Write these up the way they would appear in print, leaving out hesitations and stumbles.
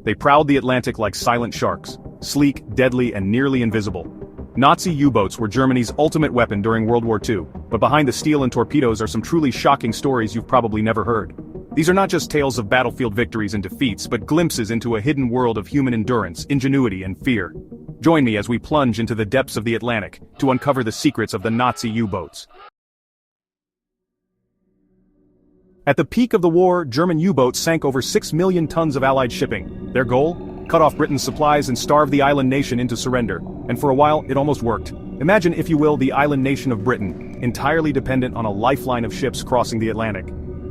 They prowled the Atlantic like silent sharks, sleek, deadly, and nearly invisible. Nazi U-boats were Germany's ultimate weapon during World War II, but behind the steel and torpedoes are some truly shocking stories you've probably never heard. These are not just tales of battlefield victories and defeats, but glimpses into a hidden world of human endurance, ingenuity, and fear. Join me as we plunge into the depths of the Atlantic to uncover the secrets of the Nazi U-boats. At the peak of the war, German U-boats sank over 6 million tons of Allied shipping. Their goal? Cut off Britain's supplies and starve the island nation into surrender. And for a while, it almost worked. Imagine, if you will, the island nation of Britain, entirely dependent on a lifeline of ships crossing the Atlantic.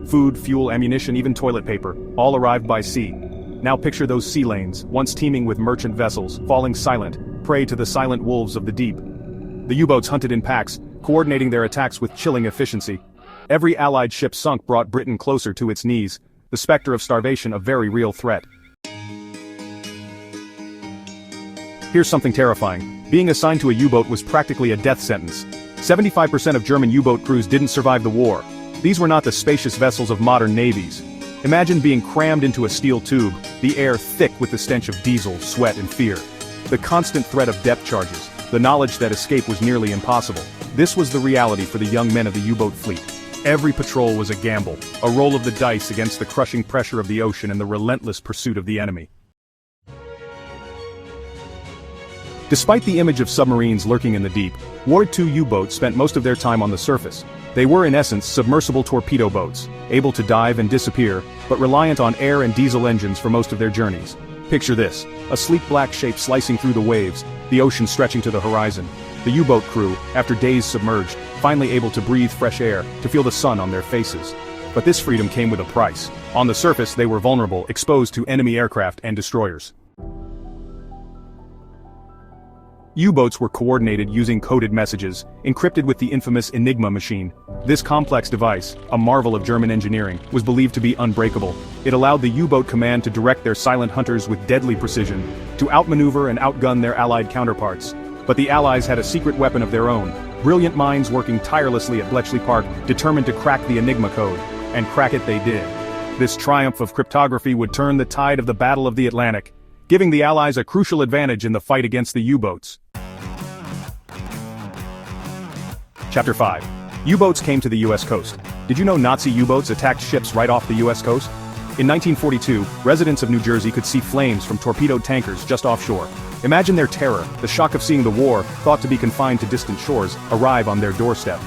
Food, fuel, ammunition, even toilet paper, all arrived by sea. Now picture those sea lanes, once teeming with merchant vessels, falling silent, prey to the silent wolves of the deep. The U-boats hunted in packs, coordinating their attacks with chilling efficiency. Every Allied ship sunk brought Britain closer to its knees, the specter of starvation a very real threat. Here's something terrifying. Being assigned to a U-boat was practically a death sentence. 75% of German U-boat crews didn't survive the war. These were not the spacious vessels of modern navies. Imagine being crammed into a steel tube, the air thick with the stench of diesel, sweat, and fear. The constant threat of depth charges, the knowledge that escape was nearly impossible. This was the reality for the young men of the U-boat fleet. Every patrol was a gamble, a roll of the dice against the crushing pressure of the ocean and the relentless pursuit of the enemy. Despite the image of submarines lurking in the deep, War II U-boats spent most of their time on the surface. They were in essence submersible torpedo boats, able to dive and disappear, but reliant on air and diesel engines for most of their journeys. Picture this, a sleek black shape slicing through the waves, the ocean stretching to the horizon. The U-boat crew, after days submerged, finally able to breathe fresh air, to feel the sun on their faces. But this freedom came with a price. On the surface they were vulnerable, exposed to enemy aircraft and destroyers. U-boats were coordinated using coded messages, encrypted with the infamous Enigma machine. This complex device, a marvel of German engineering, was believed to be unbreakable. It allowed the U-boat command to direct their silent hunters with deadly precision, to outmaneuver and outgun their Allied counterparts. But the Allies had a secret weapon of their own, brilliant minds working tirelessly at Bletchley Park, determined to crack the Enigma code. And crack it they did. This triumph of cryptography would turn the tide of the Battle of the Atlantic, giving the Allies a crucial advantage in the fight against the U-boats. Chapter 5. U-boats came to the U.S. coast. Did you know Nazi U-boats attacked ships right off the U.S. coast? In 1942, residents of New Jersey could see flames from torpedoed tankers just offshore. Imagine their terror, the shock of seeing the war, thought to be confined to distant shores, arrive on their doorstep.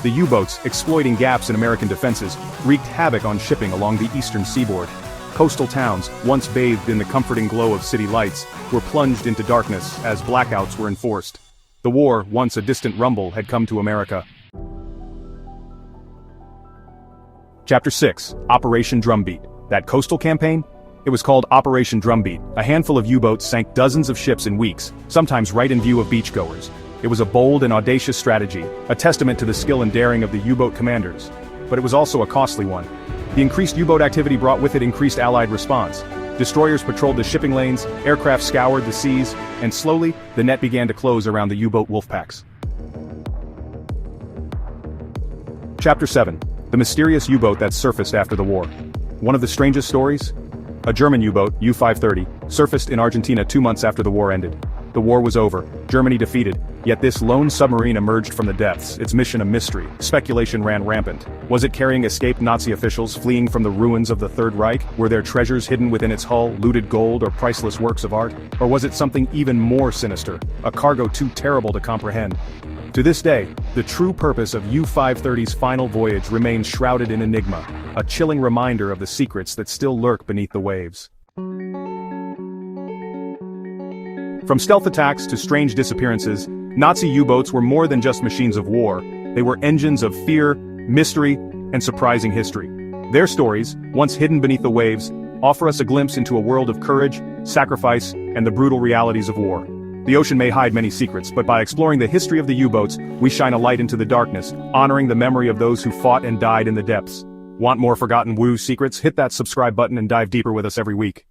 The U-boats, exploiting gaps in American defenses, wreaked havoc on shipping along the eastern seaboard. Coastal towns, once bathed in the comforting glow of city lights, were plunged into darkness as blackouts were enforced. The war, once a distant rumble, had come to America. Chapter 6. Operation Drumbeat. That coastal campaign? It was called Operation Drumbeat. A handful of U-boats sank dozens of ships in weeks, sometimes right in view of beachgoers. It was a bold and audacious strategy, a testament to the skill and daring of the U-boat commanders. But it was also a costly one. The increased U-boat activity brought with it increased Allied response. Destroyers patrolled the shipping lanes, aircraft scoured the seas, and slowly, the net began to close around the U-boat wolfpacks. Chapter 7. The mysterious U-boat that surfaced after the war. One of the strangest stories? A German U-boat, U-530, surfaced in Argentina 2 months after the war ended. The war was over, Germany defeated, yet this lone submarine emerged from the depths, its mission a mystery. Speculation ran rampant. Was it carrying escaped Nazi officials fleeing from the ruins of the Third Reich? Were there treasures hidden within its hull, looted gold or priceless works of art? Or was it something even more sinister, a cargo too terrible to comprehend? To this day, the true purpose of U-530's final voyage remains shrouded in enigma, a chilling reminder of the secrets that still lurk beneath the waves. From stealth attacks to strange disappearances, Nazi U-boats were more than just machines of war. They were engines of fear, mystery, and surprising history. Their stories, once hidden beneath the waves, offer us a glimpse into a world of courage, sacrifice, and the brutal realities of war. The ocean may hide many secrets, but by exploring the history of the U-boats, we shine a light into the darkness, honoring the memory of those who fought and died in the depths. Want more forgotten WU secrets? Hit that subscribe button and dive deeper with us every week.